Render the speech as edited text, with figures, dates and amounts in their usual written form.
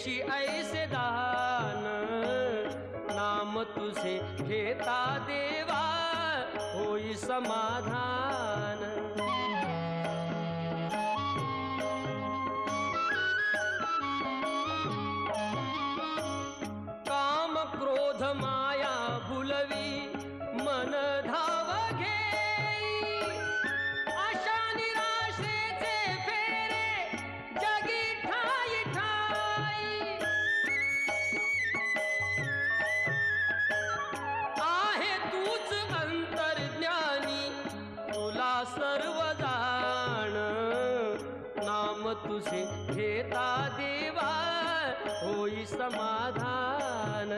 देशी ऐसे दान, नाम तुझे घेता देवा होई समाधान। काम क्रोध माया भुलवी मन धाव घेई, आशा निराशेचे फेरे जगी ठाई ठाई। आहे तूच अंतर्ज्ञानी तुला सर्व जाण, नाम तुझे घेता देवा होई समाधान।